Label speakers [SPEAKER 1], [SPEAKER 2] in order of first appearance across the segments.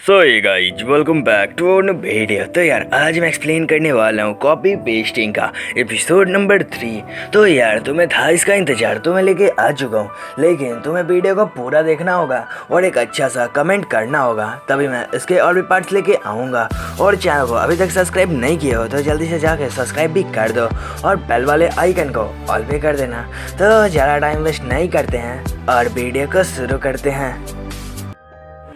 [SPEAKER 1] सो ये guys welcome back to our video. तो यार आज मैं एक्सप्लेन करने वाला हूँ कॉपी पेस्टिंग का एपिसोड नंबर 3। तो यार तुम्हें था इसका इंतजार तो मैं लेके आ चुका हूँ, लेकिन तुम्हें वीडियो को पूरा देखना होगा और एक अच्छा सा कमेंट करना होगा, तभी मैं इसके और भी पार्ट्स लेके आऊँगा। और चैनल को अभी तक सब्सक्राइब नहीं किया हो तो जल्दी से जाके सब्सक्राइब भी कर दो और बेल वाले आइकन को ऑल पे कर देना। तो ज़्यादा टाइम वेस्ट नहीं करते हैं और वीडियो को शुरू करते हैं।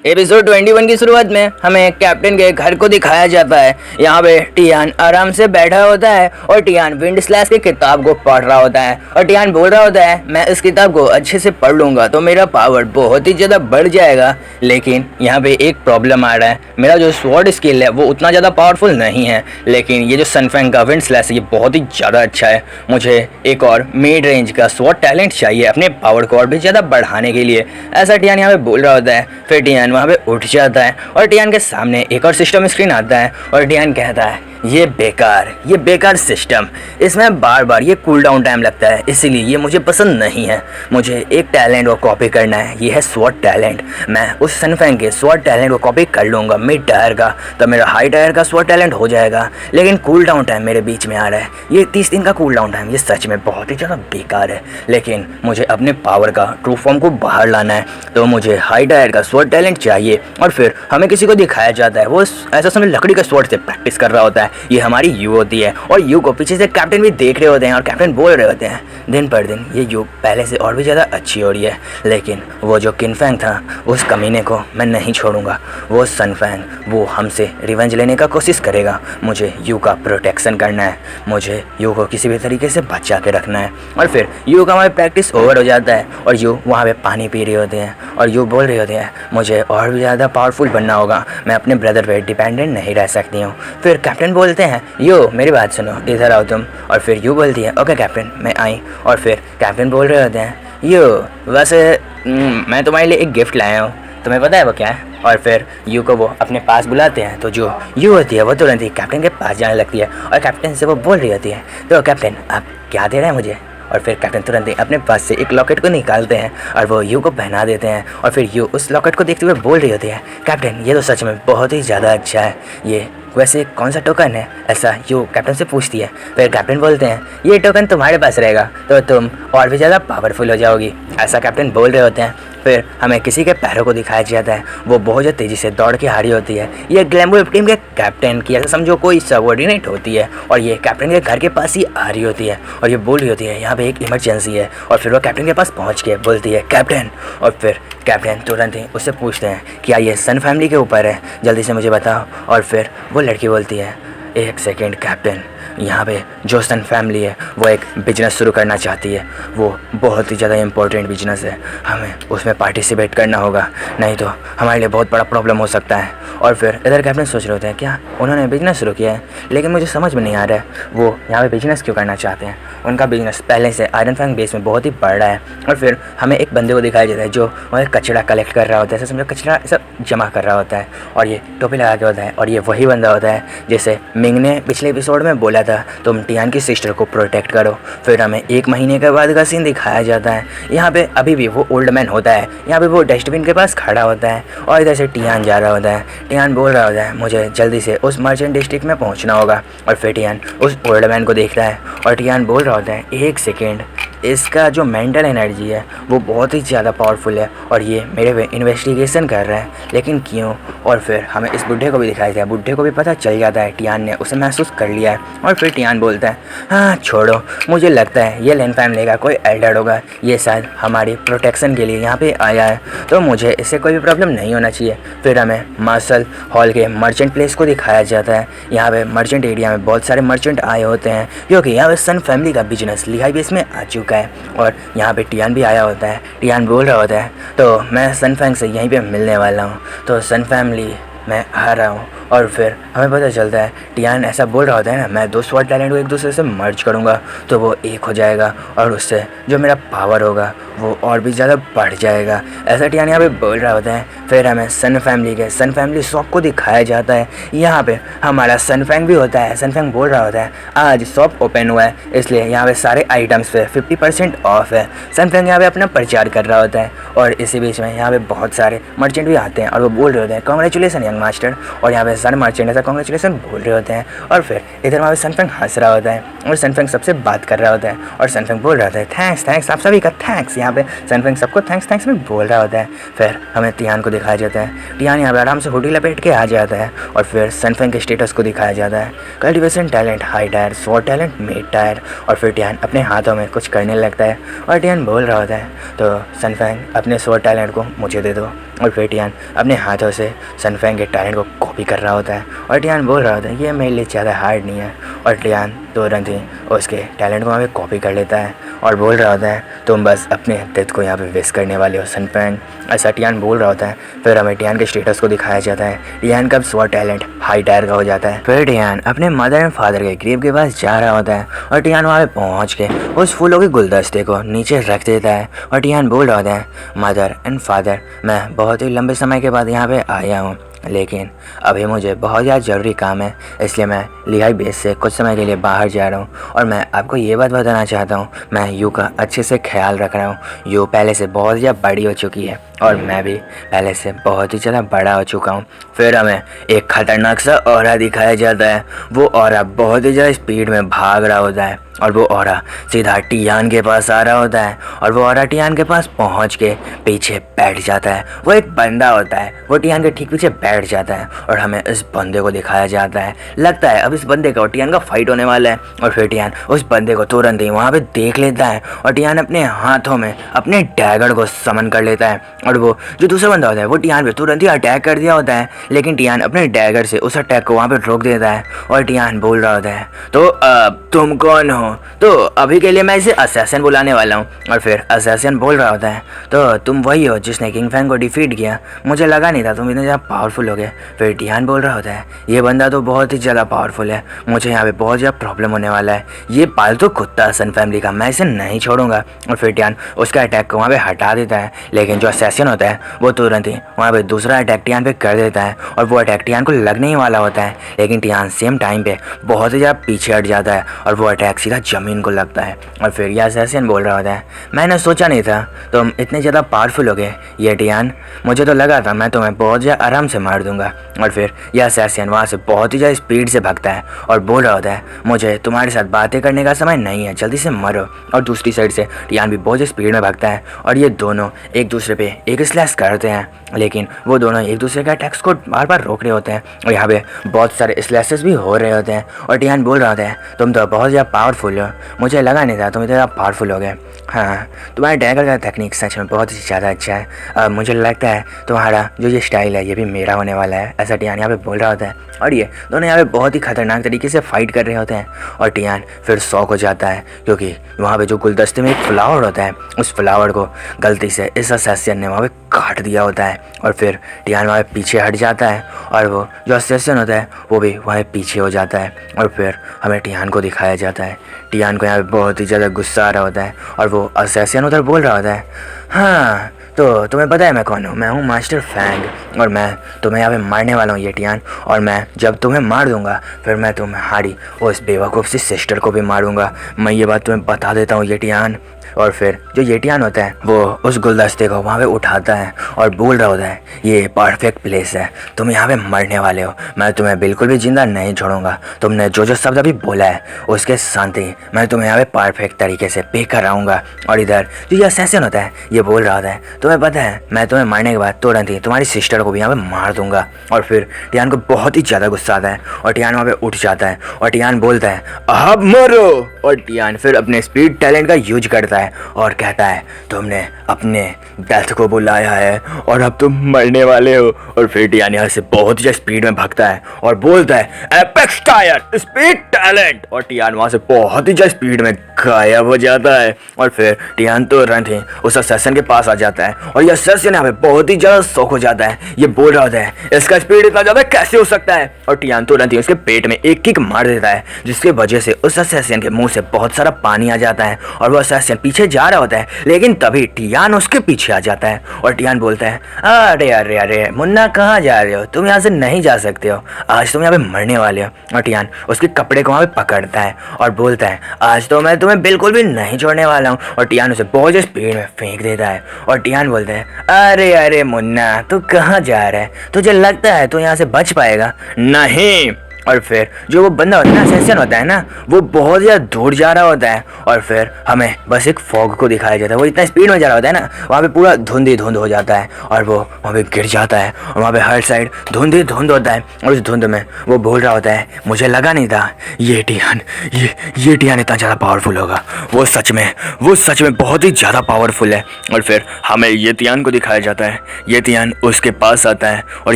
[SPEAKER 1] एपिसोड 21 की शुरुआत में हमें कैप्टन के घर को दिखाया जाता है। यहाँ पे टियान आराम से बैठा होता है और टियान विंड स्लैश की किताब को पढ़ रहा होता है और टियान बोल रहा होता है मैं इस किताब को अच्छे से पढ़ लूँगा तो मेरा पावर बहुत ही ज़्यादा बढ़ जाएगा। लेकिन यहाँ पे एक प्रॉब्लम आ रहा है, मेरा जो स्वॉर्ड स्किल है वो उतना ज़्यादा पावरफुल नहीं है, लेकिन ये जो सनफैंग का विंड स्लैश है ये बहुत ही ज़्यादा अच्छा है। मुझे एक और मिड रेंज का स्वॉर्ड टैलेंट चाहिए अपने पावर को और भी ज़्यादा बढ़ाने के लिए, ऐसा टियान यहाँ पे बोल रहा होता है। फिर टियान वहाँ पे उठ जाता है और टियान के सामने एक और सिस्टम स्क्रीन आता है और टियान कहता है ये बेकार सिस्टम, इसमें बार बार ये कूल डाउन टाइम लगता है, इसीलिए ये मुझे पसंद नहीं है। मुझे एक टैलेंट को कॉपी करना है, ये है स्वॉर्ड टैलेंट। मैं उस सनफैंग के स्वॉर्ड टैलेंट को कॉपी कर लूँगा मिड टायर का, तो मेरा हाई टायर का स्वॉर्ड टैलेंट हो जाएगा। लेकिन कूल डाउन टाइम मेरे बीच में आ रहा है, ये 30 दिन का कूल डाउन टाइम, ये सच में बहुत ही ज़्यादा बेकार है। लेकिन मुझे अपने पावर का ट्रू फॉर्म को बाहर लाना है, तो मुझे हाई टायर का स्वॉर्ड टैलेंट चाहिए। और फिर हमें किसी को दिखाया जाता है, वो ऐसा समय लकड़ी का स्वॉर्ड से प्रैक्टिस कर रहा होता है। ये हमारी यू होती है और यू को पीछे से कैप्टन भी देख रहे होते हैं और कैप्टन बोल रहे होते हैं दिन पर दिन ये यू पहले से और भी ज़्यादा अच्छी हो रही है। लेकिन वो जो किनफैंग था उस कमीने को मैं नहीं छोड़ूंगा, वो सनफैंग वो हमसे रिवेंज लेने का कोशिश करेगा। मुझे यू का प्रोटेक्शन करना है, मुझे यू को किसी भी तरीके से बचा के रखना है। और फिर यू का हमारी प्रैक्टिस ओवर हो जाता है और यू वहाँ पे पानी पी रहे होते हैं और यू बोल रहे होते हैं मुझे और भी ज़्यादा पावरफुल बनना होगा, मैं अपने ब्रदर पे डिपेंडेंट नहीं रह सकती हूँ। फिर कैप्टन बोलते हैं यू मेरी बात सुनो, इधर आओ तुम। और फिर यू बोलती है ओके कैप्टन मैं आई। और फिर कैप्टन बोल रहे होते हैं यू वैसे मैं तुम्हारे लिए एक गिफ्ट लाया हूँ, तुम्हें पता है वो क्या है? और फिर यू को वो अपने पास बुलाते हैं, तो जो यू होती है वो तुरंत ही कैप्टन के पास जाने लगती है और कैप्टन से वो बोल रही होती है तो कैप्टन आप क्या दे रहे हैं मुझे? और फिर कैप्टन तुरंत ही अपने पास से एक लॉकेट को निकालते हैं और वो यू को पहना देते हैं। और फिर यू उस लॉकेट को देखते हुए बोल रही होती है कैप्टन ये तो सच में बहुत ही ज़्यादा अच्छा है, ये वैसे कौन सा टोकन है? ऐसा यू कैप्टन से पूछती है। फिर कैप्टन बोलते हैं ये टोकन तुम्हारे पास रहेगा तो तुम और भी ज़्यादा पावरफुल हो जाओगी, ऐसा कैप्टन बोल रहे होते हैं। फिर हमें किसी के पैरों को दिखाया जाता है, वो बहुत ज़्यादा तेज़ी से दौड़ के आ रही होती है। ये ग्लैमर टीम के कैप्टन की ऐसा समझो कोई सबऑर्डिनेट होती है और ये कैप्टन के घर के पास ही आ रही होती है और ये बोल रही होती है यहाँ पे एक इमरजेंसी है। और फिर वो कैप्टन के पास पहुँच के बोलती है कैप्टन। और फिर कैप्टन तुरंत ही उससे पूछते हैं क्या ये सन फैमिली के ऊपर है, जल्दी से मुझे बताओ। और फिर वो लड़की बोलती है एक सेकेंड कैप्टन, यहाँ पे जो सन फैमिली है वो एक बिजनेस शुरू करना चाहती है, वो बहुत ही ज़्यादा इम्पोर्टेंट बिजनेस है, हमें उसमें पार्टिसिपेट करना होगा, नहीं तो हमारे लिए बहुत बड़ा प्रॉब्लम हो सकता है। और फिर इधर कैप्टन सोच रहे होते हैं क्या उन्होंने बिजनेस शुरू किया है, लेकिन मुझे समझ में नहीं आ रहा है वो यहाँ पे बिजनेस क्यों करना चाहते हैं। उनका बिजनेस पहले से आयरन फैंग बेस में बहुत ही बढ़ रहा है। और फिर हमें एक बंदे को दिखाया जाता है जो वह कचरा कलेक्ट कर रहा होता है, ऐसा समझो कचरा सब जमा कर रहा होता है और ये टोपी लगा के होता है और ये वही बंदा होता है जिसे मिंग ने पिछले एपिसोड में बोला था तुम टियान की सिस्टर को प्रोटेक्ट करो। फिर हमें 1 महीने के बाद का सीन दिखाया जाता है, यहाँ पे अभी भी वो ओल्ड मैन होता है, यहाँ पे वो डस्टबिन के पास खड़ा होता है और इधर से टियान जा रहा होता है। टियान बोल रहा होता है मुझे जल्दी से उस मर्चेंट डिस्ट्रिक्ट में पहुँचना होगा। और फिर टियान उस ओल्ड मैन को देख रहा है और टियान बोल रहा होता है एक सेकेंड, इसका जो मेंटल एनर्जी है वो बहुत ही ज़्यादा पावरफुल है और ये मेरे पे इन्वेस्टिगेशन कर रहा है, लेकिन क्यों? और फिर हमें इस बुढ़े को भी दिखाया जाता है, बुढ़े को भी पता चल जाता है टियान ने उसे महसूस कर लिया है। और फिर टियान बोलता है हाँ छोड़ो, मुझे लगता है ये लैन फैमिली का कोई एल्डर होगा, ये शायद हमारी प्रोटेक्शन के लिए यहाँ पे आया है, तो मुझे इससे कोई भी प्रॉब्लम नहीं होना चाहिए। फिर हमें मार्शल हॉल के मर्चेंट प्लेस को दिखाया जाता है, यहाँ पे मर्चेंट एरिया में बहुत सारे मर्चेंट आए होते हैं क्योंकि यहाँ पे सन फैमिली का बिजनेस लिहाई बेस में आ चुका है। और यहाँ पे टियान भी आया होता है, टियान बोल रहा होता है तो मैं सन फैंग से यहीं पे मिलने वाला हूँ, तो सन फैमिली मैं आ रहा हूँ। और फिर हमें पता चलता है टियान ऐसा बोल रहा होता है ना मैं 2 स्वॉर्ड टैलेंट को एक दूसरे से मर्ज करूँगा तो वो एक हो जाएगा और उससे जो मेरा पावर होगा वो और भी ज़्यादा बढ़ जाएगा, ऐसा टियान यहाँ पे बोल रहा होता है। फिर हमें सन फैमिली शॉप को दिखाया जाता है, यहाँ पे हमारा सनफैंग भी होता है। सनफैंग बोल रहा होता है आज शॉप ओपन हुआ है इसलिए यहाँ पे सारे आइटम्स पे 50% ऑफ है। सनफैंग यहाँ पे अपना प्रचार कर रहा होता है और इसी बीच में यहाँ पे बहुत सारे मर्चेंट भी आते हैं और वो बोल रहे होते हैं कांग्रेचुलेसन सनफेंग मास्टर। और यहाँ पे सन मर्चेंट ऐसा कॉन्ग्रेचुलेसन बोल रहे होते हैं। और फिर इधर वहाँ पे सनफेंग हंस रहा होता है और सनफेंग सबसे बात कर रहा होता है और सनफेंग बोल रहा होता है थैंक्स थैंक्स, आप सभी का थैंक्स। यहाँ पे सनफेंग सबको थैंक्स थैंक्स में बोल रहा होता है। फिर हमें टियान को दिखाया जाता है। टियान यहाँ पे आराम से हुडी लपेट के आ जाता है और फिर सनफेंग के स्टेटस को दिखाया जाता है। Cultivation talent high tyre, sword talent mid tyre. और फिर टियान अपने हाथों में कुछ करने लगता है और टियान बोल रहा होता है तो सनफेंग अपने स्वॉर्ड टैलेंट को मुझे दे दो। और फिर टियान अपने हाथों से सनफेंग के टैलेंट को कॉपी कर रहा होता है और टियान बोल रहा होता है ये मेरे लिए ज़्यादा हार्ड नहीं है। और टियान तुरंत ही उसके टैलेंट को वहाँ पे कॉपी कर लेता है और बोल रहा होता है तुम बस अपने डेथ को यहाँ पे वेस्ट करने वाले हो सनफेंग, ऐसा टियान बोल रहा होता है। फिर हमें टियान के स्टेटस को दिखाया जाता है। टियान का स्वॉर्ड टैलेंट हाई टायर का हो जाता है। फिर टियान अपने मदर एंड फादर के ग्रेव के पास जा रहा होता है और टियान वहाँ पे पहुँच के उस फूलों के गुलदस्ते को नीचे रख देता है और टियान बोल रहा होता है मदर एंड फादर, मैं बहुत ही लंबे समय के बाद यहाँ पे आया हूँ, लेकिन अभी मुझे बहुत ज़्यादा ज़रूरी काम है, इसलिए मैं लिहाई बेस से कुछ समय के लिए बाहर जा रहा हूँ। और मैं आपको ये बात बताना चाहता हूँ, मैं यू का अच्छे से ख्याल रख रहा हूँ। यू पहले से बहुत ज़्यादा बड़ी हो चुकी है और मैं भी पहले से बहुत ही ज़्यादा बड़ा हो चुका हूँ। फिर हमें एक ख़तरनाक सा ऑरा दिखाया जाता है। वो ऑरा बहुत ही ज़्यादा स्पीड में भाग रहा होता है और वो ऑरा सीधा टियान के पास आ रहा होता है और वो ऑरा टियान के पास पहुंच के पीछे बैठ जाता है। वो एक बंदा होता है, वो टियान के ठीक पीछे बैठ जाता है और हमें इस बंदे को दिखाया जाता है। लगता है अब इस बंदे का और टियान का फाइट होने वाला है। और फिर टियान उस बंदे को तुरंत ही वहाँ पे देख लेता है और टियान अपने हाथों में अपने डैगर को समन कर लेता है और वो जो दूसरा बंदा होता है वो टियान पे तुरंत ही अटैक कर दिया होता है, लेकिन टियान अपने डैगर से उस अटैक को वहाँ पे रोक देता है। और टियान बोल रहा होता है तो अब तुम कौन हो? तो अभी के लिए मैं इसे असैसिन बुलाने वाला हूँ। और फिर असैसिन बोल रहा होता है तो तुम वही हो जिसने किंग फैंग को डिफीट किया, मुझे लगा नहीं था तुम इतने ज़्यादा पावरफुल हो गए। फिर टियान बोल रहा होता है ये बंदा तो बहुत ही ज़्यादा पावरफुल है, मुझे यहाँ पे बहुत ज़्यादा प्रॉब्लम होने वाला है, ये पालतू कुत्ता सन फैमिली का, मैं इसे नहीं छोड़ूंगा। और फिर टियान उसका अटैक को वहाँ पे हटा देता है, लेकिन जो असैसिन होता है वो तुरंत ही वहाँ पे दूसरा अटैक टियान पे कर देता है और वो अटैक टियान को लगने ही वाला होता है, लेकिन टियान सेम टाइम पे बहुत ही ज़्यादा पीछे हट जाता है और वो अटैक सीधा ज़मीन को लगता है। और फिर यह असैसिन बोल रहा होता है मैंने सोचा नहीं था तुम इतने ज़्यादा पावरफुल हो गए ये टियान, मुझे तो लगा था मैं तुम्हें बहुत ज़्यादा आराम से मार दूंगा। और फिर यह असैसिन वहाँ से बहुत ही ज़्यादा स्पीड से भागता है और बोल रहा होता है मुझे तुम्हारे साथ बातें करने का समय नहीं है, जल्दी से मरो। और दूसरी साइड से टियान भी बहुत स्पीड में भागता है और ये दोनों एक दूसरे पे एक स्लैश करते हैं, लेकिन वो दोनों एक दूसरे के अटैक्स को बार बार रोक रहे होते हैं और यहाँ पे बहुत सारे स्लैशेस भी हो रहे होते हैं। और टियान बोल रहा होता है तुम तो बहुत ज़्यादा पावरफुल हो, मुझे लगा नहीं था तुम इतना पावरफुल हो गए। हाँ, तुम्हारे डैगर का टेक्निक सच में बहुत ही ज़्यादा अच्छा है। मुझे लगता है तुम्हारा जो ये स्टाइल है ये भी मेरा होने वाला है, ऐसा टियान यहाँ पे बोल रहा होता है। और ये दोनों यहाँ पे बहुत ही खतरनाक तरीके से फाइट कर रहे होते हैं और टियान फिर शॉक हो जाता है क्योंकि वहाँ पे जो गुलदस्ते में एक फ्लावर होता है उस फ्लावर को गलती से इस असैसिन ने वहाँ पे काट दिया होता है। और फिर टियान वहाँ पे पीछे हट जाता है और वो जो असैसिन होता है वो भी वहाँ पे पीछे हो जाता है। और फिर हमें टियान को दिखाया जाता है। टियान को यहाँ पे बहुत ही ज़्यादा गुस्सा आ रहा होता है और वो असैसिन उधर बोल रहा होता है हाँ तो तुम्हें पता है मैं कौन हूँ, मैं हूँ मास्टर फैंग और मैं तुम्हें यहाँ पे मारने वाला हूँ ये टियान। और मैं जब तुम्हें मार दूंगा फिर मैं तुम्हारी उस बेवकूफ़ सी सिस्टर को भी मारूंगा, मैं ये बात तुम्हें बता देता हूँ ये टियान। और फिर जो येटियान होता है वो उस गुलदस्ते को वहाँ पे उठाता है और बोल रहा होता है ये परफेक्ट प्लेस है, तुम यहाँ पे मरने वाले हो, मैं तुम्हें बिल्कुल भी जिंदा नहीं छोड़ूंगा, तुमने जो जो शब्द अभी बोला है उसके साथ ही मैं तुम्हें यहाँ पे परफेक्ट तरीके से पे कराऊंगा। और इधर जो ये असैसिन होता है ये बोल रहा होता है तुम्हें पता है मैं तुम्हें मारने के बाद तुरंत ही तुम्हारी सिस्टर को भी यहाँ पे मार दूंगा। और फिर टियान को बहुत ही ज़्यादा गुस्सा आता है और टियान वहाँ पे उठ जाता है और टियान बोलता है अब मरो। और टियान फिर अपने स्पीड टैलेंट का यूज करता है और कहता है तुमने अपने डेथ को बुलाया है और अब तुम मरने वाले हो। और फिर टियान यहाँ से बहुत ही स्पीड में भागता है और बोलता है एपेक्स टायर स्पीड टैलेंट, और टियान वहाँ से बहुत ही स्पीड में गायब हो जाता है। और फिर टियान तुरंत ही उस असैसिन के पास आ जाता है और ये असैसिन यहाँ पे बहुत ही ज़्यादा शौक हो जाता है, ये बोल रहा होता है इसका स्पीड इतना ज़्यादा कैसे हो सकता है। और टियान तुरंत ही उसके पेट में एक किक मार देता है जिसकी वजह से उस असैसिन के मुंह से बहुत सारा पानी आ जाता है और वो असैसिन पीछे जा रहा होता है, लेकिन तभी टियान उसके पीछे आ जाता है और टियान बोलता है, अरे अरे अरे मुन्ना कहाँ जा रहे हो, तुम यहाँ से नहीं जा सकते हो, आज तुम यहाँ पे मरने वाले हो। और टियान उसके कपड़े को वहाँ पे पकड़ता है और बोलता है, आज तो मैं तुम्हें बिल्कुल भी नहीं छोड़ने वाला हूँ। और टियान उसे बहुत ज़्यादा स्पीड में फेंक देता है और टियान बोलता है, अरे अरे मुन्ना तू कहाँ जा रहा है, तुझे लगता है तू यहाँ से बच पाएगा? नहीं। और फिर जो वो बंदा होता है ना, असेसियन होता है ना, वो बहुत ज़्यादा दूर जा रहा होता है और फिर हमें बस एक फॉग को दिखाया जाता है। वो इतना स्पीड में जा रहा होता है ना, वहाँ पे पूरा धुंध ही धुंध हो जाता है और वो वहाँ पे गिर जाता है और वहाँ पे हर साइड धुंध ही धुंध होता है। और उस धुंध में वो बोल रहा होता है, मुझे लगा नहीं था ये टियान इतना ज़्यादा पावरफुल होगा। वो सच में बहुत ही ज़्यादा पावरफुल है। और फिर हमें ये टियान को दिखाया जाता है। ये टियान उसके पास आता है और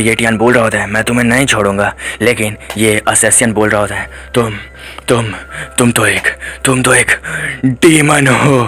[SPEAKER 1] ये टियान बोल रहा होता है, मैं तुम्हें नहीं छोड़ूंगा। लेकिन ये असेसियन बोल रहा होता है, तुम तो एक डीमन हो,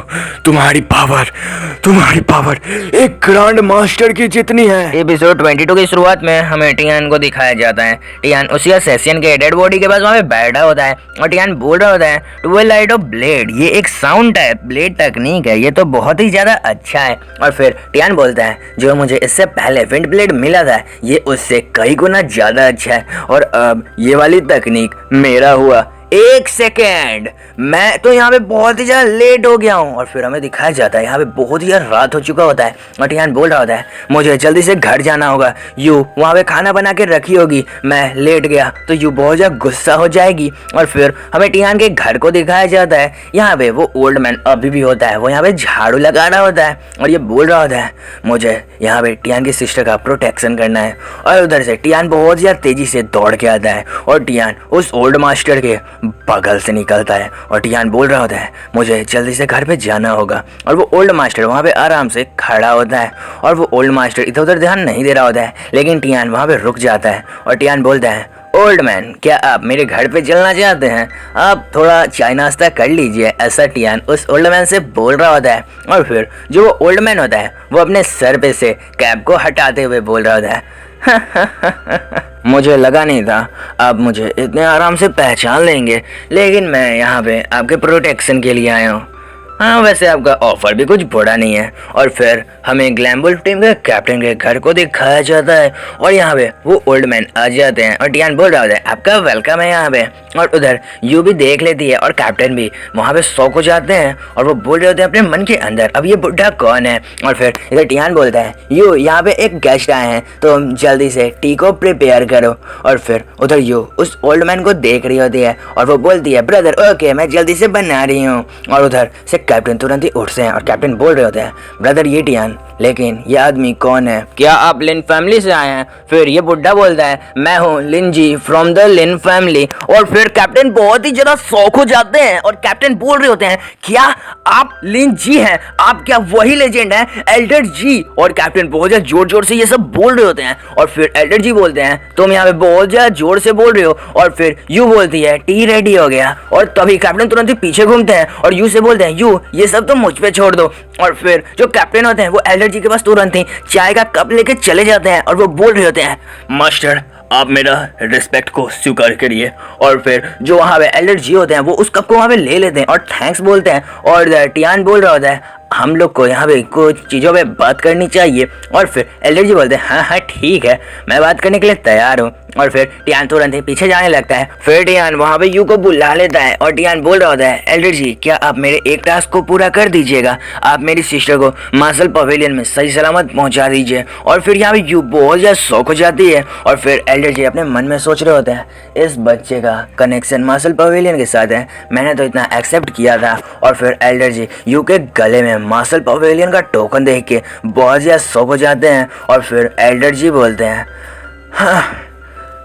[SPEAKER 1] तुम्हारी पावर एक ग्रैंड मास्टर की जितनी है। एपिसोड 22 की शुरुआत में हमें टियान को दिखाया जाता है। टियान उसी असेसियन के डेड बॉडी के पास वहाँ पे बैठा होता है और टियान बोल रहा होता है, ट्वेल्व लाइट ऑफ ब्लेड, ये एक साउंड टाइप ब्लेड टेक्निक है, ये तो बहुत ही ज्यादा अच्छा है। और फिर टियान बोलता है, जो मुझे इससे पहले विंड ब्लेड मिला था ये उससे कई गुना ज्यादा अच्छा है और अब ये वाली तकनीक मेरा हुआ। एक सेकेंड, मैं तो यहाँ पे बहुत ही ज़्यादा लेट हो गया हूँ। और फिर हमें दिखाया जाता है यहाँ पे बहुत ही ज़्यादा रात हो चुका होता है और टियान बोल रहा होता है, मुझे जल्दी से घर जाना होगा, यू वहाँ पे खाना बना के रखी होगी, मैं लेट गया तो यू बहुत ज़्यादा गुस्सा हो जाएगी। और फिर हमें टियान के घर को दिखाया जाता है। यहाँ पे वो ओल्ड मैन अभी भी होता है, वो यहाँ पे झाड़ू लगा रहा होता है और ये बोल रहा होता है, मुझे यहाँ पे टियान की सिस्टर का प्रोटेक्शन करना है। और उधर से टियान बहुत ज़्यादा तेज़ी से दौड़ के आता है और टियान उस ओल्ड मास्टर के बगल से निकलता है और टियान बोल रहा होता है, मुझे जल्दी से घर पे जाना होगा। और वो ओल्ड मास्टर वहाँ पे आराम से खड़ा होता है और वो ओल्ड मास्टर इधर उधर ध्यान नहीं दे रहा होता है, लेकिन टियान वहाँ पे रुक जाता है और टियान बोलता है, ओल्ड मैन क्या आप मेरे घर पे चलना चाहते हैं? आप थोड़ा चाय नाश्ता कर लीजिए, ऐसा टियान उस ओल्ड मैन से बोल रहा होता है। और फिर जो वो ओल्ड मैन होता है वो अपने सर पे से कैप को हटाते हुए बोल रहा होता है, मुझे लगा नहीं था आप मुझे इतने आराम से पहचान लेंगे, लेकिन मैं यहाँ पे आपके प्रोटेक्शन के लिए आया हूँ। हाँ वैसे आपका ऑफर भी कुछ बुरा नहीं है। और फिर हमें ग्लैमबुल टीम के कैप्टन के घर को दिखाया जाता है और यहाँ पे वो ओल्ड मैन आ जाते हैं और टियान बोल रहा होता है, आपका वेलकम है यहाँ पे। और उधर यू भी देख लेती है और कैप्टन भी वहाँ पे शॉक हो जाते हैं और वो बोल रहे होते हैं अपने मन के अंदर, अब ये बुढ़ा कौन है? और फिर इधर टियान बोलता है, यू यहाँ पे एक गेस्ट आए हैं तो जल्दी से टी को प्रिपेयर करो। और फिर उधर यू उस ओल्ड मैन को देख रही होती है और वो बोलती है, ब्रदर ओके मैं जल्दी से बना रही हूँ। और उधर से कैप्टन तुरंत ही उठते हैं और कैप्टन बोल रहे होते हैं, ब्रदर ये टियान, लेकिन ये आदमी कौन है? क्या आप लिन फैमिली से आए हैं? फिर ये बुड्ढा बोलता है, मैं हूँ लिन जी फ्रॉम द लिन फैमिली। और फिर कैप्टन बहुत ही ज्यादा शौक हो जाते हैं और कैप्टन बोल रहे होते हैं, क्या आप लिन जी हैं? आप क्या वही लेजेंड हैं एल्डर जी? और कैप्टन बहुत ज्यादा जोर जोर से ये सब बोल रहे होते हैं। और फिर एल्डर जी बोलते हैं, तुम यहाँ पे बहुत ज्यादा जोर से बोल रहे हो। और फिर यू बोलती है, टी रेडी हो गया। और तभी कैप्टन तुरंत ही पीछे घूमते हैं और यू से बोलते हैं, यू ये सब तो मुझ पे छोड़ दो। और फिर जो कैप्टन होते हैं वो एल्डर जी के पास तुरंत ही चाय का कप लेके चले जाते हैं और वो बोल रहे होते हैं, मास्टर आप मेरा रिस्पेक्ट को स्वीकार करिए। और फिर जो वहाँ पे एल्डर जी होते हैं वो उस कप को वहाँ पे ले लेते हैं और थैंक्स बोलते हैं। और टियान बोल रहा होता है, हम लोग को यहाँ पे कुछ चीज़ों पे बात करनी चाहिए। और फिर एल्डर जी बोलते हैं, हाँ हाँ ठीक है मैं बात करने के लिए तैयार हूँ। और फिर टियान तुरंत ही पीछे जाने लगता है। फिर टियान वहाँ पे यू को बुला लेता है और टियान बोल रहा होता है, एल्डर जी क्या आप मेरे एक टास्क को पूरा कर दीजिएगा, आप मेरी सिस्टर को मार्शल पवेलियन में सही सलामत पहुँचा दीजिए। और फिर यहाँ पे यू बहुत ज़्यादा शौक हो जाती है और फिर एल्डर जी अपने मन में सोच रहे होते हैं, इस बच्चे का कनेक्शन मार्शल पवेलियन के साथ है, मैंने तो इतना एक्सेप्ट किया था। और फिर एल्डर जी यू के गले में मार्शल पवेलियन का टोकन देख के बहुत ज़्यादा शौक हो जाते हैं। और फिर एल्डर जी बोलते हैं, हाँ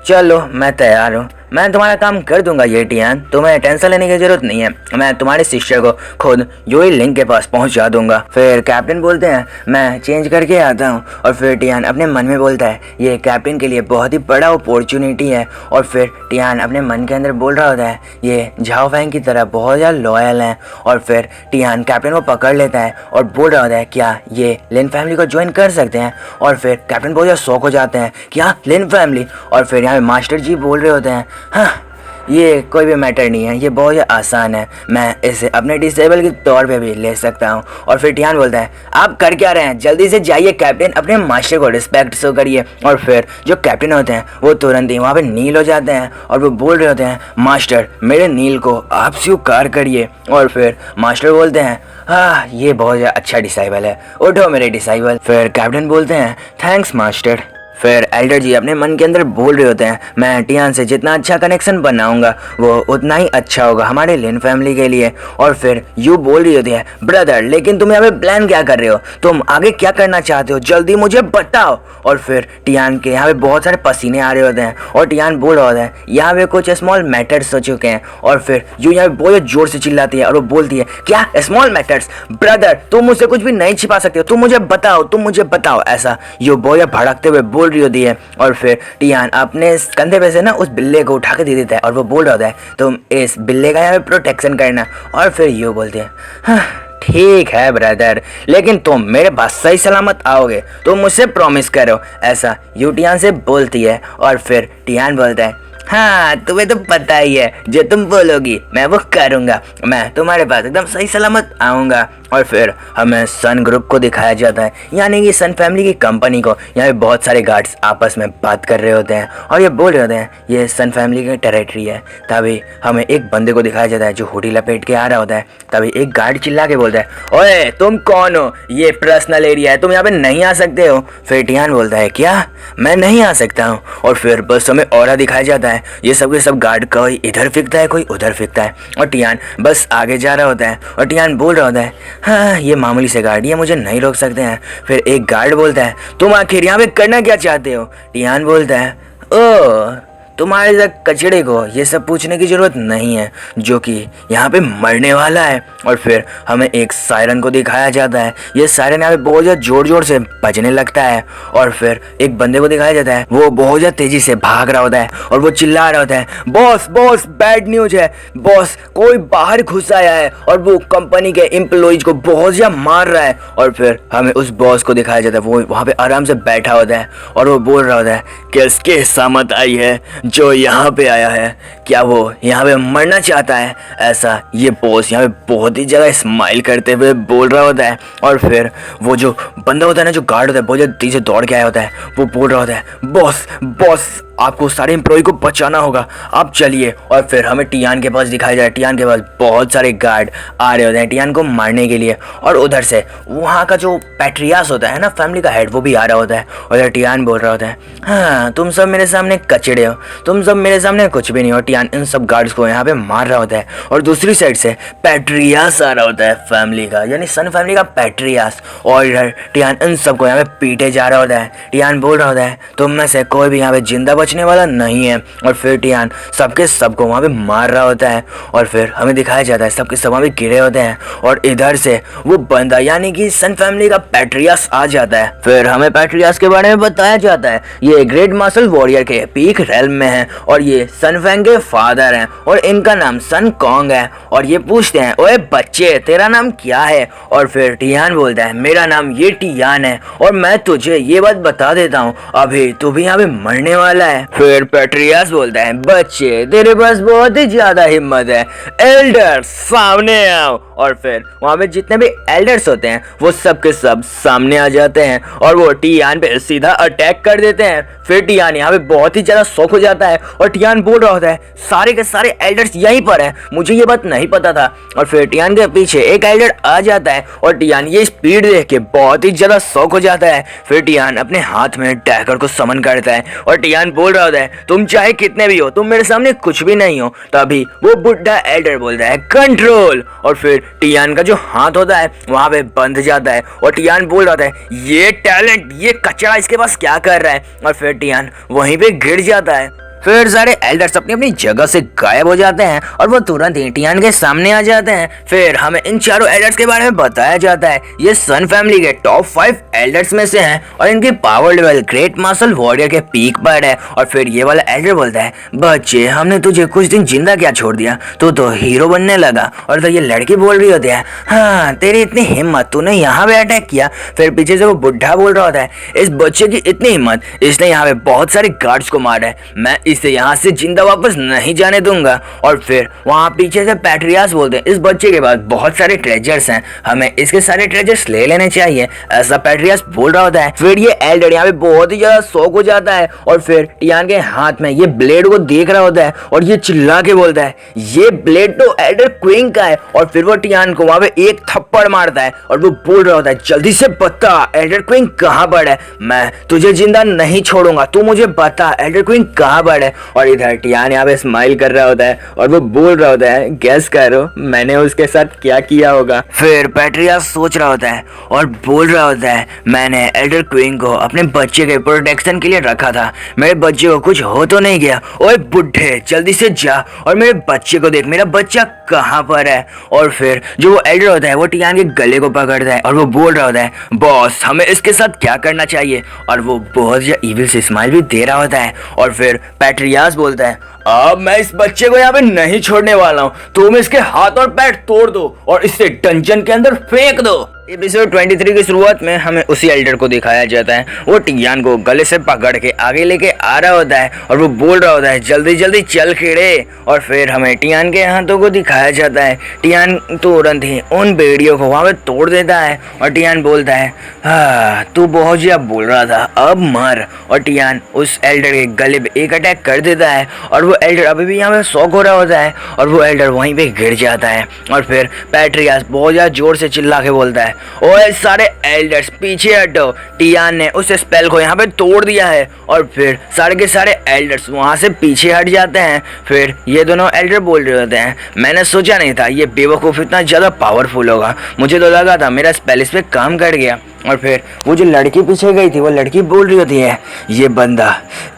[SPEAKER 1] चलो मैं तैयार हूँ, मैं तुम्हारा काम कर दूंगा ये टियान, तुम्हें टेंशन लेने की जरूरत नहीं है, मैं तुम्हारे सिस्टर को खुद यूई लिंक के पास पहुंचा दूंगा। फिर कैप्टन बोलते हैं, मैं चेंज करके आता हूं। और फिर टियान अपने मन में बोलता है, ये कैप्टन के लिए बहुत ही बड़ा अपॉर्चुनिटी है। और फिर टियान अपने मन के अंदर बोल रहा होता है, ये झाओ फैंग की तरह बहुत ज़्यादा लॉयल हैं। और फिर टियान कैप्टन को पकड़ लेता है और बोल रहा होता है, क्या ये लिन फैमिली को ज्वाइन कर सकते हैं? और फिर कैप्टन बहुत ज़्यादा शौक हो जाते हैं, क्या लिन फैमिली? और फिर यहाँ मास्टर जी बोल रहे होते हैं, हाँ ये कोई भी मैटर नहीं है, ये बहुत आसान है, मैं इसे अपने डिसेबल के तौर पे भी ले सकता हूँ। और फिर टियान बोलता है आप कर क्या रहे हैं, जल्दी से जाइए कैप्टन, अपने मास्टर को रिस्पेक्ट शो करिए। और फिर जो कैप्टन होते हैं वो तुरंत ही वहाँ पे नील हो जाते हैं और वो बोल रहे होते हैं मास्टर मेरे नील को आप स्वीकार करिए। और फिर मास्टर बोलते हैं हाँ ये बहुत अच्छा डिसाइबल है, उठो मेरे डिसाइबल। फिर कैप्टन बोलते हैं थैंक्स मास्टर। फिर एल्डर जी अपने मन के अंदर बोल रहे होते हैं मैं टियान से जितना अच्छा कनेक्शन बनाऊंगा वो उतना ही अच्छा होगा हमारे लिन फैमिली के लिए। और फिर यू बोल रही होती है ब्रदर लेकिन तुम यहाँ पे प्लान क्या कर रहे हो, तुम आगे क्या करना चाहते हो, जल्दी मुझे बताओ। और फिर टियान के यहाँ पे बहुत सारे पसीने आ रहे होते हैं और टियान बोल रहा होता है यहाँ पे कुछ स्मॉल मैटर्स हो चुके हैं। और फिर यू यहाँ पे बहुत जोर से चिल्लाती है और वो बोलती है क्या स्मॉल मैटर्स, ब्रदर तुम मुझसे कुछ भी नहीं छिपा सकते हो, तुम मुझे बताओ, तुम मुझे बताओ। ऐसा यू बहुत भड़कते हुए बोल रही होती है। और फिर टियान अपने कंधे पे से ना उस बिल्ले को उठा के दे देता है और वो बोल रहा होता है तुम इस बिल्ले का यहाँ पे प्रोटेक्शन करना। और फिर यू बोलते हैं हाँ ठीक है ब्रदर लेकिन तुम मेरे पास सही सलामत आओगे, तुम मुझसे प्रॉमिस करो। ऐसा यू टियान से बोलती है। और फिर टियान बोलता है हाँ तुम्हें तो पता ही है जो तुम बोलोगी मैं वो करूँगा, मैं तुम्हारे पास एकदम सही सलामत आऊँगा। और फिर हमें सन ग्रुप को दिखाया जाता है यानी कि सन फैमिली की कंपनी को। यहाँ पे बहुत सारे गार्ड्स आपस में बात कर रहे होते हैं और ये बोल रहे होते हैं ये सन फैमिली की टेरिटरी है। तभी हमें एक बंदे को दिखाया जाता है जो हुडी लपेट के आ रहा होता है। तभी एक गार्ड चिल्ला के बोलता है ओए तुम कौन हो, ये पर्सनल एरिया है, तुम यहाँ पे नहीं आ सकते हो। फिर टियान बोलता है क्या मैं नहीं आ सकता हूँ। और फिर बस हमें ऑरा दिखाया जाता है, ये सब के सब गार्ड कोई इधर फेंकता है कोई उधर फेंकता है और टियान बस आगे जा रहा होता है। और टियान बोल रहा होता है हाँ ये मामूली से गार्ड ये मुझे नहीं रोक सकते हैं। फिर एक गार्ड बोलता है तुम आखिर यहाँ पे करना क्या चाहते हो। टियान बोलता है ओ तुम्हारे जैसे कचड़े को ये सब पूछने की ज़रूरत नहीं है जो कि यहाँ पे मरने वाला है। और फिर हमें एक सायरन को दिखाया जाता है, ये सायरन यहाँ पे बहुत ज़्यादा ज़ोर ज़ोर से बजने लगता है। और फिर एक बंदे को दिखाया जाता है वो बहुत ज़्यादा तेज़ी से भाग रहा होता है और वो चिल्ला रहा होता है बॉस बॉस बैड न्यूज है बॉस, कोई बाहर घुस आया है और वो कंपनी के एम्प्लॉइज को बहुत ज़्यादा मार रहा है। और फिर हमें उस बॉस को दिखाया जाता है वो वहाँ पे आराम से बैठा होता है और वो बोल रहा होता है किसकी सामत आई है जो यहाँ पे आया है, क्या वो यहाँ पे मरना चाहता है। ऐसा ये बॉस यहाँ पे बहुत ही ज़्यादा स्माइल करते हुए बोल रहा होता है। और फिर वो जो बंदा होता है ना जो गार्ड होता है बहुत ज़्यादा तेज़ी से दौड़ के आया होता है, वो बोल रहा होता है बॉस बॉस आपको सारे एम्प्लॉय को बचाना होगा, आप चलिए। और फिर हमें टियान के पास दिखाया जाए, टियान के पास बहुत सारे गार्ड आ रहे होते हैं टियान को मारने के लिए। और उधर से वहाँ का जो पैट्रियास होता है ना फैमिली का हेड वो भी आ रहा होता है। और टियान बोल रहा होता है हाँ तुम सब मेरे सामने कचड़े हो, तुम सब मेरे सामने कुछ भी नहीं हो। टियान इन सब गार्ड्स को यहाँ पे मार रहा होता है और दूसरी साइड से पैट्रियास आ रहा होता है फैमिली का यानी सन फैमिली का पैट्रियास। और इधर टियान इन सबको यहाँ पे पीटे जा रहा होता है। टियान बोल रहा होता है तुम में से कोई भी यहाँ पे जिंदा बचने वाला नहीं है। और फिर टियान सबके सबको वहाँ पे मार रहा होता है। और फिर हमें दिखाया जाता है सबके सब वहाँ पे गिरे होते हैं और इधर से वो बंदा यानी कि सन फैमिली का पैट्रियास आ जाता है। फिर हमें पैट्रियास के बारे में बताया जाता है ये ग्रेट मार्शल वॉरियर के पीक रेल्म में है और ये सन फैंग के फादर हैं और इनका नाम सन कॉन्ग है। और ये पूछते हैं ओए बच्चे तेरा नाम क्या है। और फिर टियान बोलता है मेरा नाम ये टियान है और मैं तुझे ये बात बता देता हूँ अभी तू भी यहाँ पे मरने वाला है। फिर पैट्रियास बोलता है बच्चे तेरे पास बहुत ही ज्यादा हिम्मत है, एल्डर सामने आओ। और फिर वहाँ पे जितने भी एल्डर्स होते हैं वो सब के सब सामने आ जाते हैं और वो टियान पे सीधा अटैक कर देते हैं। फिर टियान यहाँ पे बहुत ही ज्यादा शॉक हो जाता है और टियान बोल रहा होता है सारे के सारे एल्डर्स यहीं पर हैं, मुझे ये बात नहीं पता था। और फिर टियान के पीछे एक एल्डर आ जाता है और टियान ये स्पीड देख के बहुत ही ज्यादा शॉक हो जाता है। फिर टियान अपने हाथ में डैगर को समन करता है और टियान बोल रहा होता है तुम चाहे कितने भी हो तुम मेरे सामने कुछ भी नहीं हो। तभी वो बुढ़ा एल्डर बोलता है कंट्रोल। और फिर टियान का जो हाथ होता है वहां पे बंध जाता है और टियान बोल रहा है ये टैलेंट ये कचरा इसके पास क्या कर रहा है। और फिर टियान वहीं पे गिर जाता है। फिर सारे एल्डर्स अपनी अपनी जगह से गायब हो जाते हैं और वो तुरंत ही टियान के सामने आ जाते हैं। फिर हमें इन चारों एल्डर्स के बारे में बताया जाता है ये सन फैमिली के टॉप 5 एल्डर्स में से हैं और इनकी power level great martial warrior के पीक पर है। और फिर ये वाला एल्डर बोलता है बच्चे हमने तुझे कुछ दिन जिंदा क्या छोड़ दिया, तू तो हीरो बनने लगा। और फिर ये लड़की बोल रही होती है हाँ तेरी इतनी हिम्मत तूने यहाँ पे अटैक किया। फिर पीछे से वो बुढ़ा बोल रहा होता है इस बच्चे की इतनी हिम्मत इसने यहाँ पे बहुत सारे गार्ड्स को मारा है, मैं इसे यहाँ से जिंदा वापस नहीं जाने दूंगा। और फिर वहाँ पीछे से पैट्रियास बोलते हैं इस बच्चे के पास बहुत सारे ट्रेजर्स हैं, हमें इसके सारे ट्रेजर्स ले लेने चाहिए, ऐसा पैट्रियास बोल रहा होता है। फिर ये एल्डर यहाँ पे बहुत ही ज्यादा शौक हो जाता है और फिर टियान के हाथ में ये ब्लेड को देख रहा होता है और ये चिल्ला के बोलता है ये ब्लेड तो एल्डर क्विंग का है। और फिर वो टियान को वहां पे एक थप्पड़ मारता है और वो बोल रहा होता है जल्दी से बता एल्डर क्विंग कहाँ पर है, मैं तुझे जिंदा नहीं छोड़ूंगा, तू मुझे बता एल्डर क्विंग कहाँ पर है। और इधर टियान यहाँ पे स्माइल कर रहा होता है और वो बोल रहा होता है गैस करो मैंने उसके साथ क्या किया होगा। फिर पैट्रियास सोच रहा होता है और बोल रहा होता है मैंने एल्डर क्विंग को अपने बच्चे के प्रोटेक्शन के लिए रखा था, मेरे बच्चे को कुछ हो तो नहीं गया। ओए बुढ़े जल्दी से जा और मेरे बच्चे को देख, मेरा बच्चा कहाँ पर है। और फिर जो वो एल्डर होता है वो टियान के गले को पकड़ता है और वो बोल रहा होता है बॉस हमें इसके साथ क्या करना चाहिए। और वो बहुत ज्यादा इविल से स्माइल भी दे रहा होता है। और फिर पैट्रियास बोलता है अब मैं इस बच्चे को यहाँ पे नहीं छोड़ने वाला हूँ, तुम इसके हाथ और पैर तोड़ दो और इसे डंजन के अंदर फेंक दो। एपिसोड 23 की शुरुआत में हमें उसी एल्डर को दिखाया जाता है, वो टियान को गले से पकड़ के आगे लेके आ रहा होता है और वो बोल रहा होता है जल्दी जल्दी चल कीड़े। और फिर हमें टियान के हाथों को दिखाया जाता है, टियान तुरंत ही उन बेड़ियों को वहाँ पे तोड़ देता है और टियान बोलता है हाँ तू बहुत ज्यादा बोल रहा था अब मर। और टियान उस एल्डर के गले पे एक अटैक कर देता है और वो एल्डर अभी भी यहाँ पे शॉक हो रहा होता है और वो एल्डर वहीं पे गिर जाता है। और फिर पैट्रियास बहुत ज्यादा जोर से चिल्ला के बोलता है ओए सारे एल्डर्स पीछे हटो, टियान ने उस स्पेल को यहाँ पे तोड़ दिया है। और फिर सारे के सारे एल्डर्स वहाँ से पीछे हट जाते हैं। फिर ये दोनों एल्डर बोल रहे होते हैं मैंने सोचा नहीं था ये बेवकूफ़ इतना ज़्यादा पावरफुल होगा, मुझे तो लगा था मेरा स्पेल इस पे काम कर गया। और फिर वो जो लड़की पीछे गई थी वो लड़की बोल रही होती है ये बंदा,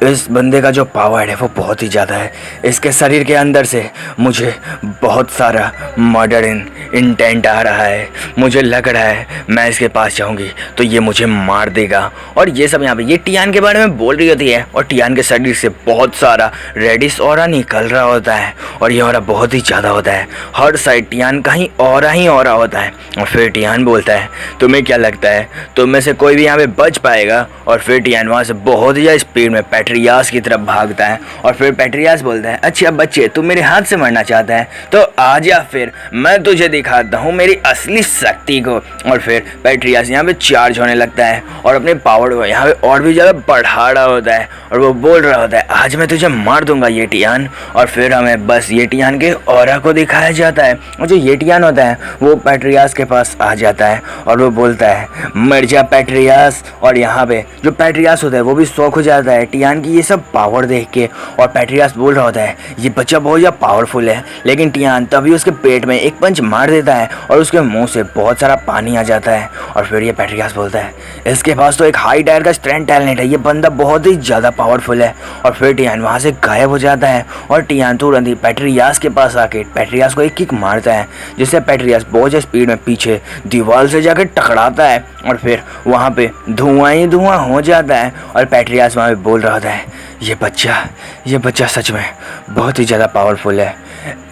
[SPEAKER 1] इस बंदे का जो पावर है वो बहुत ही ज़्यादा है, इसके शरीर के अंदर से मुझे बहुत सारा मर्डर इंटेंट आ रहा है, मुझे लग रहा है मैं इसके पास जाऊंगी तो ये मुझे मार देगा। और ये सब यहाँ पे ये टियान के बारे में बोल रही होती है और टियान के शरीर से बहुत सारा रेडिश ऑरा निकल रहा होता है और ये ऑरा बहुत ही ज़्यादा होता है, हर साइड टियान का ही ऑरा होता है। और फिर टियान बोलता है तुम्हें क्या लगता है तुम में से कोई भी यहाँ पे बच पाएगा। और फिर टियान वहाँ से बहुत ही ज़्यादा स्पीड में पैट्रियास की तरफ भागता है और फिर पैट्रियास बोलता है अच्छा बच्चे तू मेरे हाथ से मरना चाहता है तो आजा फिर मैं तुझे दिखाता हूँ मेरी असली शक्ति को। और फिर पैट्रियास यहाँ पे चार्ज होने लगता है और अपने पावर को यहाँ पे और भी ज़्यादा बढ़ा रहा होता है और वो बोल रहा होता है आज मैं तुझे मार दूंगा ये टियान। और फिर हमें बस ये टियान के ऑरा को दिखाया जाता है और जो ये टियान होता है वो पैट्रियास के पास आ जाता है और वो बोलता है मर जा पैट्रियास। और यहाँ पे जो पैट्रियास होता है वो भी शौक हो जाता है टियान की ये सब पावर देख के। और पैट्रियास बोल रहा होता है ये बच्चा बहुत ज़्यादा पावरफुल है, लेकिन टियान तभी उसके पेट में एक पंच मार देता है और उसके मुंह से बहुत सारा पानी आ जाता है। और फिर ये पैट्रियास बोलता है इसके पास तो एक हाई टायर का स्ट्रेंथ टैलेंट है, ये बंदा बहुत ही ज़्यादा पावरफुल है। और फिर टियान वहाँ से गायब हो जाता है और टियान तुरंत ही पैट्रियास के पास आके पैट्रियास को एक किक मारता है जिससे पैट्रियास बहुत ज़्यादा स्पीड में पीछे दीवार से जाकर टकराता है और फिर वहाँ पे धुआं ही धुआं हो जाता है। और पैट्रियास वहाँ पे बोल रहा होता है ये बच्चा सच में बहुत ही ज़्यादा पावरफुल है।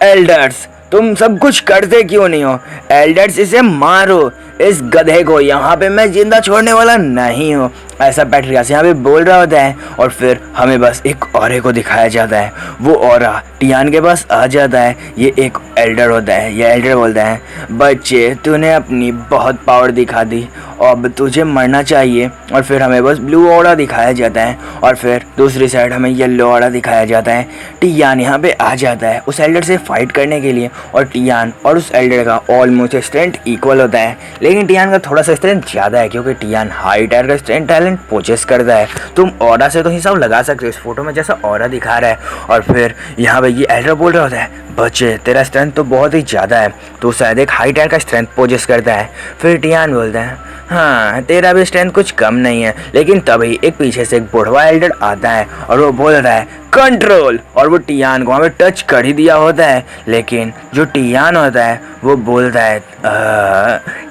[SPEAKER 1] एल्डर्स तुम सब कुछ करते क्यों नहीं हो, एल्डर्स इसे मारो, इस गधे को यहाँ पे मैं जिंदा छोड़ने वाला नहीं हूँ, ऐसा पैट्रियास यहाँ पे बोल रहा होता है। और फिर हमें बस एक औरे को दिखाया जाता है, वो औरा टियान के पास आ जाता है, ये एक एल्डर होता है। ये एल्डर बोलता है बच्चे तूने अपनी बहुत पावर दिखा दी, अब तुझे मरना चाहिए। और फिर हमें बस ब्लू औरा दिखाया जाता है और फिर दूसरी साइड हमें येलो औरा दिखाया जाता है। टियान यहाँ पे आ जाता है उस एल्डर से फाइट करने के लिए और टियान और उस एल्डर का ऑलमोस्ट स्ट्रेंथ इक्वल होता है, लेकिन टियान का थोड़ा सा स्ट्रेंथ ज़्यादा है क्योंकि टियान हाई टायर का स्ट्रेंथ टैलेंट पोजेस करता है। तुम ऑरा से तो हिसाब लगा सकते हो इस फोटो में जैसा ऑरा दिखा रहा है। और फिर यहाँ पे ये एल्डर बोल रहा होता है बच्चे तेरा स्ट्रेंथ तो बहुत ही ज़्यादा है, तो शायद एक हाई टायर का स्ट्रेंथ पोजेस करता है। फिर टियान बोलता है हाँ तेरा भी स्ट्रेंथ कुछ कम नहीं है, लेकिन तभी एक पीछे से एक बुढ़वा एल्डर आता है और वो बोल रहा है कंट्रोल, और वो टियान को हमें टच कर ही दिया होता है। लेकिन जो टियान होता है वो बोलता है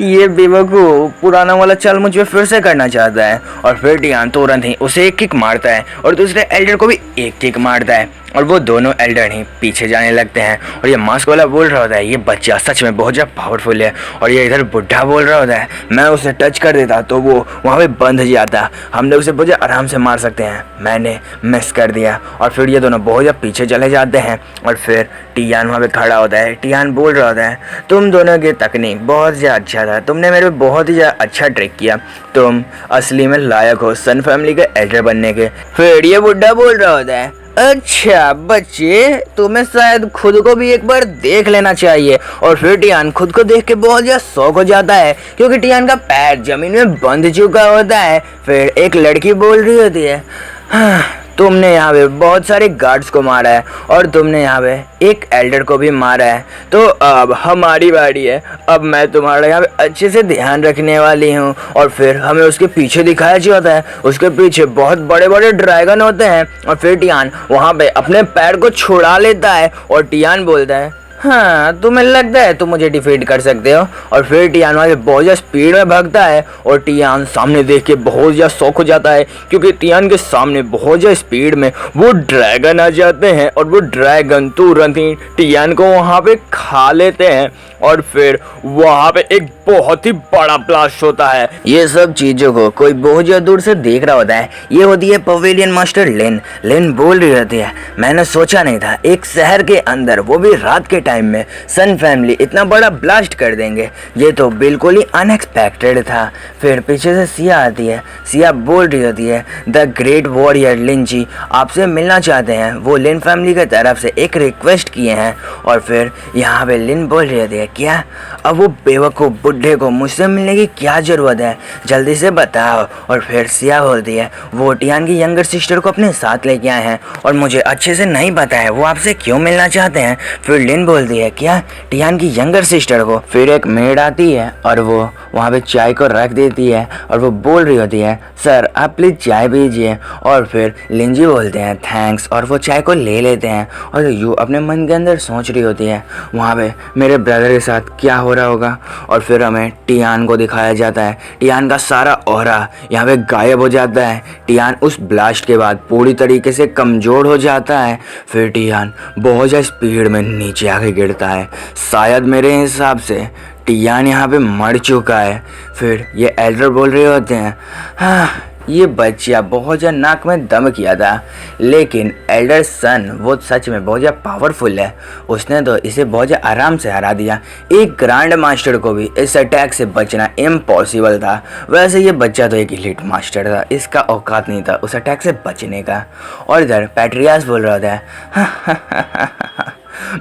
[SPEAKER 1] ये बेवकूफ़ पुराना वाला चाल मुझे फिर से करना चाहता है। और फिर टियान तुरंत ही उसे एक किक मारता है और दूसरे एल्डर को भी एक किक मारता है और वो दोनों एल्डर ही पीछे जाने लगते हैं। और ये मास्क वाला बोल रहा होता है ये बच्चा सच में बहुत ज़्यादा पावरफुल है। और ये इधर बुढ़ा बोल रहा होता है मैं उसे टच कर देता तो वो वहाँ पे बंध जाता, हम लोग उसे बहुत आराम से मार सकते हैं, मैंने मिस कर दिया। और फिर ये दोनों बहुत ज़्यादा पीछे चले जाते हैं। और फिर टियान वहाँ पे खड़ा होता है। टियान बोल रहा होता है तुम दोनों की तकनीक बहुत ज़्यादा अच्छा था, तुमने मेरे पे बहुत ही ज़्यादा अच्छा ट्रिक किया, तुम असली में लायक हो सन फैमिली के एल्डर बनने के। फिर ये बुढ़ा बोल रहा होता है अच्छा बच्चे तुम्हें शायद खुद को भी एक बार देख लेना चाहिए। और फिर टियान खुद को देख के बहुत ज़्यादा शौक हो जाता है क्योंकि टियान का पैर जमीन में बंध चुका होता है। फिर एक लड़की बोल रही होती है हाँ, तुमने यहाँ पे बहुत सारे गार्ड्स को मारा है और तुमने यहाँ पे एक एल्डर को भी मारा है, तो अब हमारी बारी है, अब मैं तुम्हारा यहाँ पे अच्छे से ध्यान रखने वाली हूँ। और फिर हमें उसके पीछे दिखाया जाता है, उसके पीछे बहुत बड़े बड़े ड्रैगन होते हैं। और फिर टियान वहाँ पे अपने पैर को छुड़ा लेता है और टियान बोलता है हाँ तुम्हें लगता है तुम मुझे डिफीट कर सकते हो। और फिर टियान वहाँ से बहुत ज़्यादा स्पीड में भागता है और टियान सामने देख के बहुत ज़्यादा शौक हो जाता है क्योंकि टियान के सामने बहुत ज़्यादा स्पीड में वो ड्रैगन आ जाते हैं और वो ड्रैगन तुरंत ही टियान को वहाँ पे खा लेते हैं। और फिर वहाँ पे एक बहुत ही बड़ा ब्लास्ट होता है। ये सब चीज़ों को कोई बहुत ज़्यादा दूर से देख रहा होता है। ये होती है पवेलियन मास्टर लिन। लिन बोल रही होती है मैंने सोचा नहीं था एक शहर के अंदर वो भी रात के टाइम में सन फैमिली इतना बड़ा ब्लास्ट कर देंगे, ये तो बिल्कुल ही अनएक्सपेक्टेड था। फिर पीछे से सिया आती है। सिया बोल रही होती है द ग्रेट वॉरियर लिन जी आपसे मिलना चाहते हैं, वो लिन फैमिली की तरफ से एक रिक्वेस्ट किए हैं। और फिर यहाँ पे लिन बोल रही होती है क्या अब वो बेवकूफ़ बुढ़े को मुझसे मिलने की क्या ज़रूरत है, जल्दी से बताओ। और फिर सिया बोलती है वो टियान की यंगर सिस्टर को अपने साथ लेके आए हैं और मुझे अच्छे से नहीं पता है वो आपसे क्यों मिलना चाहते हैं। फिर लिन बोलती है क्या टियान की यंगर सिस्टर को। फिर एक मेड आती है और वो वहाँ पे चाय को रख देती है और वो बोल रही होती है सर आप प्लीज़ चाय पीजिए। और फिर लिन जी बोलते हैं थैंक्स और वो चाय को ले लेते हैं। और यू अपने मन के अंदर सोच रही होती है वहाँ पे मेरे ब्रदर के साथ क्या हो रहा होगा। और फिर हमें टियान को दिखाया जाता है। टियान का सारा ऑरा यहाँ पे गायब हो जाता है। टियान उस ब्लास्ट के बाद पूरी तरीके से कमज़ोर हो जाता है। फिर टियान बहुत ज़्यादा स्पीड में नीचे आके गिरता है। शायद मेरे हिसाब से टियान यहाँ पे मर चुका है। फिर ये एल्डर बोल रहे होते हैं हाँ ये बच्चा बहुत ज़्यादा नाक में दम किया था, लेकिन एल्डर सन वो सच में बहुत ज़्यादा पावरफुल है, उसने तो इसे बहुत ज़्यादा आराम से हरा दिया। एक ग्रैंड मास्टर को भी इस अटैक से बचना इम्पॉसिबल था। वैसे ये बच्चा तो एक एलीट मास्टर था, इसका औकात नहीं था उस अटैक से बचने का। और इधर पैट्रियास बोल रहा था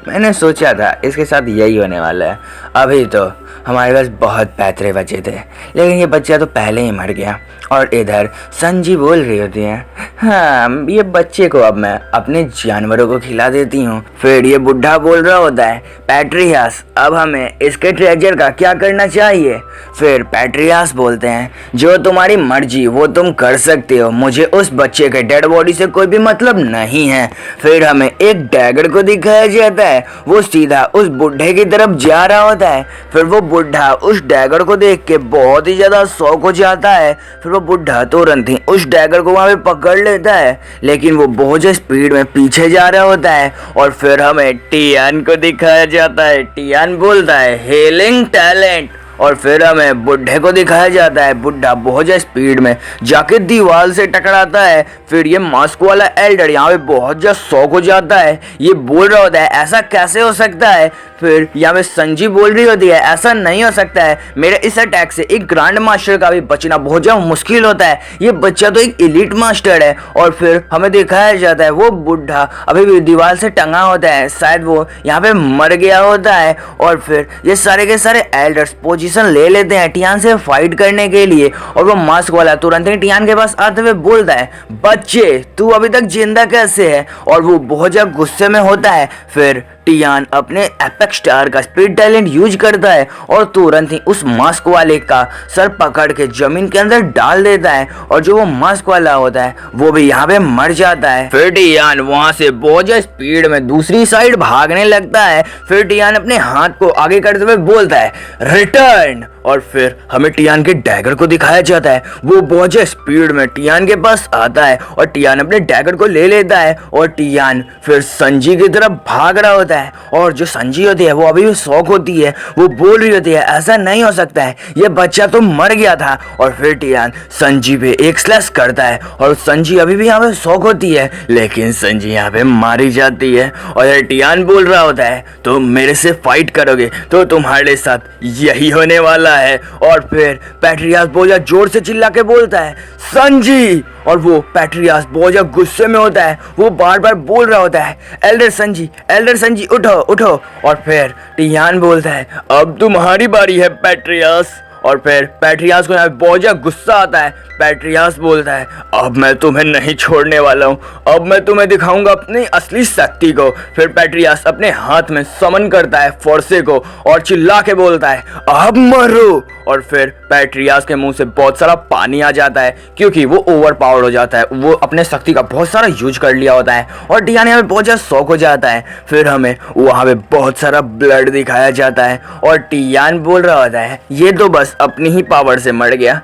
[SPEAKER 1] मैंने सोचा था इसके साथ यही होने वाला है, अभी तो हमारे पास बहुत पैतरे बचे थे, लेकिन ये बच्चा तो पहले ही मर गया। और इधर संजी बोल रही होती है हाँ ये बच्चे को अब मैं अपने जानवरों को खिला देती हूँ। फिर ये बुढ़ा बोल रहा होता है पैट्रियास अब हमें इसके ट्रेजर का क्या करना चाहिए। फिर पैट्रियास बोलते हैं जो तुम्हारी मर्जी वो तुम कर सकते हो, मुझे उस बच्चे के डेड बॉडी से कोई भी मतलब नहीं है। फिर हमें एक डैगर को दिखाया जाता है, वो सीधा उस बुढ़े की तरफ जा रहा होता है। फिर वो बुढ़ा उस डैगर को देख के बहुत ही ज़्यादा शौक हो जाता है। फिर वो बुढ़ा तुरंत ही उस डैगर को वहाँ पे पकड़ लेता है, लेकिन वो बहुत ज़्यादा स्पीड में पीछे जा रहा होता है। और फिर हमें टियान को दिखाया जाता है। टियान बोलता है हेलिंग टैलेंट। और फिर हमें बुढ़े को दिखाया जाता है। बुढ़ा बहुत ज़्यादा स्पीड में जाके दीवार से टकराता है। फिर ये मास्क वाला एल्डर यहाँ पे बहुत ज़्यादा शौक हो जाता है, ये बोल रहा होता है ऐसा कैसे हो सकता है। फिर यहाँ पे संजी बोल रही होती है ऐसा नहीं हो सकता है, मेरे इस अटैक से एक ग्रैंड मास्टर का भी बचना बहुत ज़्यादा मुश्किल होता है, ये बच्चा तो एक एलीट मास्टर है। और फिर हमें दिखाया जाता है वो बुढ़ा अभी भी दीवार से टंगा होता है, शायद वो यहाँ पे मर गया होता है। और फिर ये सारे के सारे एल्डर्स पोजीशन ले लेते हैं टियान से फाइट करने के लिए। और वो मास्क वाला तुरंत ही टियान के पास आते हुए बोलता है बच्चे तू अभी तक जिंदा कैसे है। और वो बहुत ज़्यादा गुस्से में होता है। फिर टियान अपने एपेक्स स्टार का स्पीड टैलेंट यूज करता है और तुरंत ही उस मास्क वाले का सर पकड़ के जमीन के अंदर डाल देता है। और जो वो मास्क वाला होता है वो भी यहाँ पे मर जाता है। फिर टियान वहां से बहुत ज्यादा स्पीड में दूसरी साइड भागने लगता है। फिर टियान अपने हाथ को आगे करते हुए बोलता है रिटर्न। और फिर हमें टियान के डैगर को दिखाया जाता है। वो बहुत ज्यादा स्पीड में टियान के पास आता है और टियान अपने डैगर को ले लेता है और टियान फिर संजी की तरफ भाग रहा होता है। और जो संजी होती है वो अभी भी शौक होती है, वो बोल रही होती है ऐसा नहीं हो सकता है, ये बच्चा तो मर गया था। और फिर टियान संजी पे एक स्लैश करता है और संजी अभी भी यहाँ पे शौक होती है, लेकिन संजी यहाँ पे मारी जाती है। और ये टियान बोल रहा होता है तुम मेरे से फाइट करोगे तो तुम्हारे साथ यही होने वाला है। और फिर पैट्रियास बहुत ज्यादा जोर से चिल्ला के बोलता है संजी, और वो पैट्रियास बहुत ज्यादा गुस्से में होता है, वो बार बार बोल रहा होता है एल्डर संजी उठो उठो। और फिर टियान बोलता है अब तुम्हारी बारी है पैट्रियास। और फिर पैट्रियास को यहाँ बहुत ज्यादा गुस्सा आता है। पैट्रियास बोलता है अब मैं तुम्हें नहीं छोड़ने वाला हूँ, अब मैं तुम्हें दिखाऊंगा अपनी असली शक्ति को। फिर पैट्रियास अपने हाथ में समन करता है फोर्से को और चिल्ला के बोलता है अब मरो। और फिर पैट्रियास के मुंह से बहुत सारा पानी आ जाता है क्योंकि वो ओवर पावर्ड हो जाता है, वो अपने शक्ति का बहुत सारा यूज कर लिया होता है और टियान यहाँ पे बहुत ज्यादा शौक हो जाता है। फिर हमें वहाँ पे बहुत सारा ब्लड दिखाया जाता है और टियान बोल रहा होता है ये तो बस अपनी ही पावर से मर गया।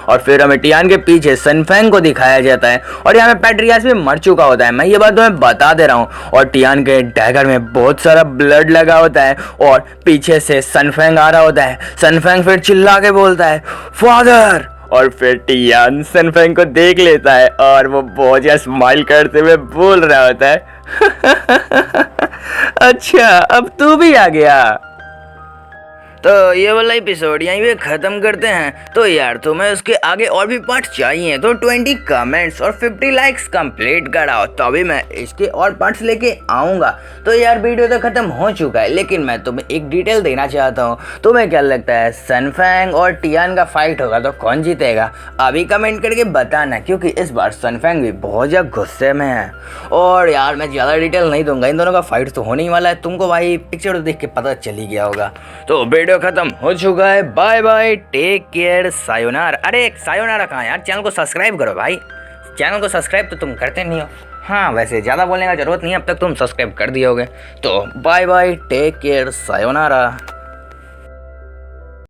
[SPEAKER 1] और फिर हमें टियान के पीछे सनफैंग को दिखाया जाता है और यहाँ पे पैट्रियास भी मर चुका होता है, मैं ये बात तुम्हें बता दे रहा हूँ। और टियान के डैगर में बहुत सारा ब्लड लगा होता है और पीछे से सनफैंग आ रहा होता है। सनफैंग फिर चिल्ला के बोलता है फादर। और फिर टियान सनफैंग को देख लेता है और वो बहुत ज्यादा स्माइल करते हुए बोल रहा होता है अच्छा अब तू भी आ गया। तो ये वाला एपिसोड यहीं पे ख़त्म करते हैं। तो यार तुम्हें उसके आगे और भी पार्ट चाहिए तो 20 कमेंट्स और 50 लाइक्स कंप्लीट कराओ, तो अभी मैं इसके और पार्ट्स लेके आऊँगा। तो यार वीडियो तो ख़त्म हो चुका है, लेकिन मैं तुम्हें एक डिटेल देना चाहता हूँ। तुम्हें क्या लगता है सनफैंग और टियान का फाइट होगा तो कौन जीतेगा? अभी कमेंट करके बताना, क्योंकि इस बार सनफैंग भी बहुत ज़्यादा गुस्से में है। और यार मैं ज़्यादा डिटेल नहीं दूंगा, इन दोनों का फाइट तो होने ही वाला है, तुमको भाई पिक्चर देख के पता चल ही गया होगा। तो वीडियो खत्म हो चुका है, बाय बाय, टेक केयर, सायोनारा। अरे सायोनारा कहाँ यार, चैनल को सब्सक्राइब करो भाई, चैनल को सब्सक्राइब तो तुम करते नहीं हो। हाँ वैसे ज़्यादा बोलने का ज़रूरत नहीं है, अब तक तुम सब्सक्राइब कर दिए होगे। तो bye bye, take care, sayonara.